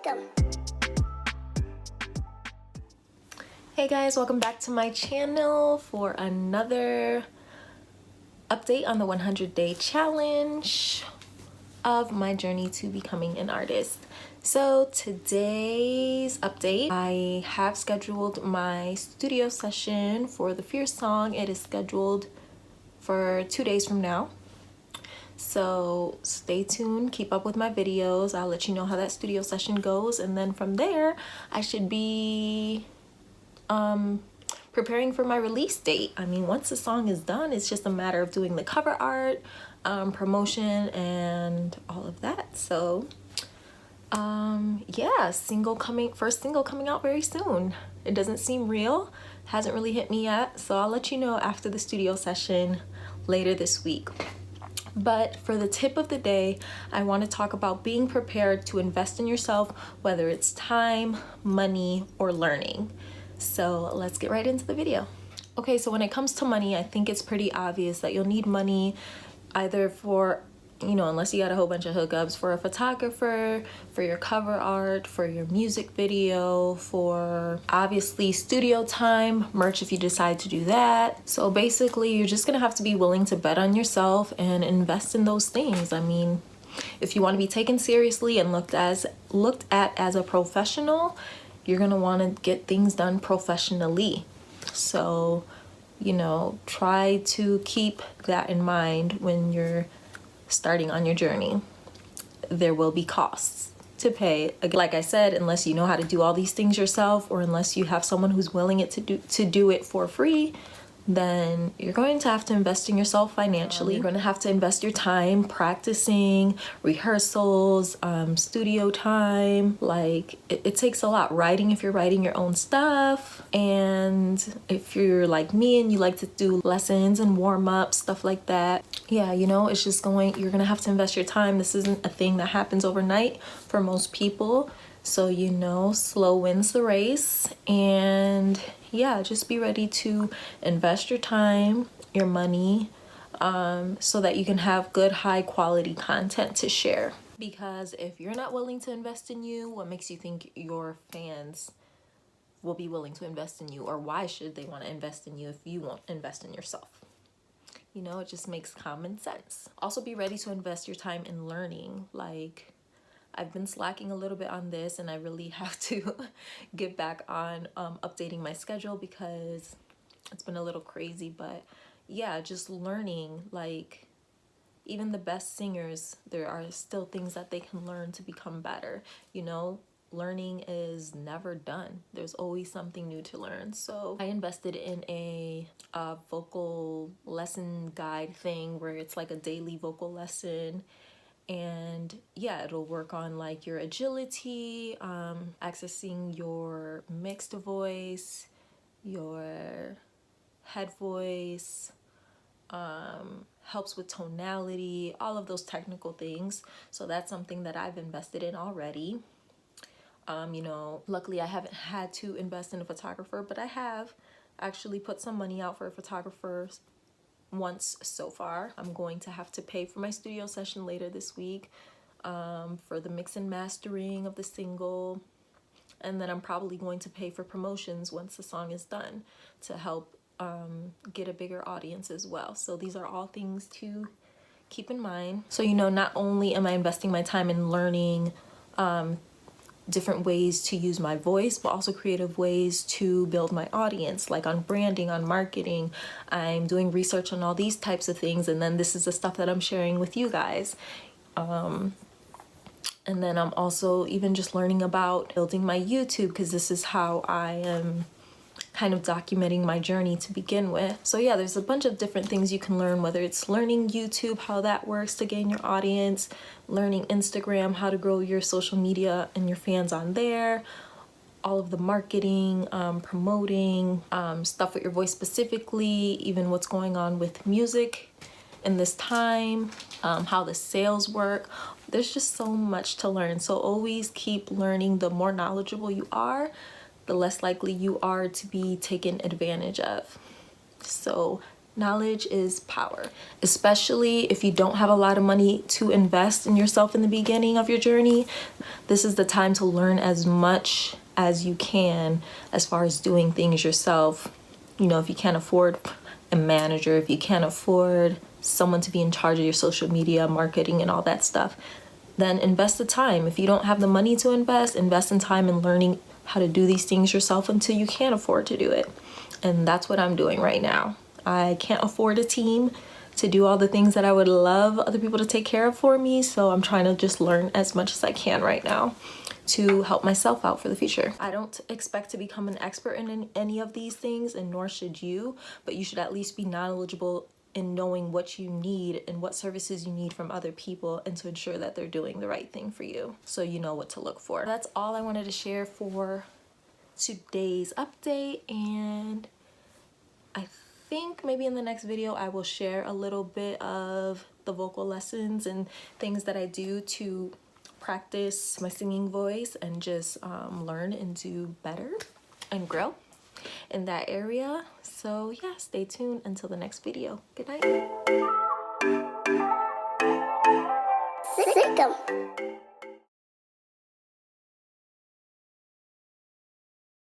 welcome. Hey guys, welcome back to my channel for another update on the 100-day challenge of my journey to becoming an artist. So today's update, I have scheduled my studio session for the Fierce song. It is scheduled for 2 days from now. So stay tuned, keep up with my videos. I'll let you know how that studio session goes, and then from there I should be preparing for my release date. I mean, once the song is done, it's just a matter of doing the cover art, promotion, and all of that. So yeah, first single coming out very soon. It doesn't seem real, hasn't really hit me yet, so I'll let you know after the studio session later this week. But for the tip of the day, I want to talk about being prepared to invest in yourself, whether it's time, money, or learning. So let's get right into the video. Okay, so when it comes to money, I think it's pretty obvious that you'll need money either for, unless you got a whole bunch of hookups, for a photographer, for your cover art, for your music video, for obviously studio time, merch if you decide to do that. So basically, you're just gonna have to be willing to bet on yourself and invest in those things. I mean, if you want to be taken seriously and looked at as a professional, you're gonna want to get things done professionally. So, try to keep that in mind when you're starting on your journey. There will be costs to pay. Like I said, unless you know how to do all these things yourself, or unless you have someone who's willing to do it for free, then you're going to have to invest in yourself financially. You're going to have to invest your time practicing, rehearsals, studio time. Like it takes a lot. Writing if you're writing your own stuff, and if you're like me and you like to do lessons and warm-ups, stuff like that. Yeah, it's just you're gonna have to invest your time. This isn't a thing that happens overnight for most people. So, slow wins the race. And yeah, just be ready to invest your time, your money, so that you can have good, high quality content to share. Because if you're not willing to invest in you, what makes you think your fans will be willing to invest in you? Or why should they want to invest in you if you won't invest in yourself? It just makes common sense. Also, be ready to invest your time in learning. Like, I've been slacking a little bit on this, and I really have to get back on updating my schedule because it's been a little crazy. But yeah, just learning. Like, even the best singers, there are still things that they can learn to become better. Learning is never done. There's always something new to learn. So I invested in a vocal lesson guide thing where it's like a daily vocal lesson. And yeah, it'll work on like your agility, accessing your mixed voice, your head voice, helps with tonality, all of those technical things. So that's something that I've invested in already. Luckily I haven't had to invest in a photographer, but I have actually put some money out for a photographer once so far. I'm going to have to pay for my studio session later this week, for the mix and mastering of the single, and then I'm probably going to pay for promotions once the song is done to help get a bigger audience as well. So these are all things to keep in mind. So not only am I investing my time in learning different ways to use my voice, but also creative ways to build my audience, like on branding, on marketing. I'm doing research on all these types of things, and then this is the stuff that I'm sharing with you guys. And then I'm also even just learning about building my YouTube, because this is how I am kind of documenting my journey to begin with. So yeah, there's a bunch of different things you can learn, whether it's learning YouTube, how that works to gain your audience, learning Instagram, how to grow your social media and your fans on there, all of the marketing, promoting, stuff with your voice specifically, even what's going on with music in this time, how the sales work. There's just so much to learn. So always keep learning. The more knowledgeable you are, the less likely you are to be taken advantage of. So Knowledge is power, especially if you don't have a lot of money to invest in yourself in the beginning of your journey. This is the time to learn as much as you can as far as doing things yourself. You know, if you can't afford a manager, if you can't afford someone to be in charge of your social media, marketing, and all that stuff, then invest the time. If you don't have the money to invest in time in learning how to do these things yourself until you can afford to do it. And that's what I'm doing right now. I can't afford a team to do all the things that I would love other people to take care of for me, so I'm trying to just learn as much as I can right now to help myself out for the future. I don't expect to become an expert in any of these things, and nor should you, but you should at least be knowledgeable in knowing what you need and what services you need from other people, and to ensure that they're doing the right thing for you, so you know what to look for. That's all I wanted to share for today's update, and I think maybe in the next video I will share a little bit of the vocal lessons and things that I do to practice my singing voice and just learn and do better and grow in that area. So yeah, stay tuned until the next video. Good night.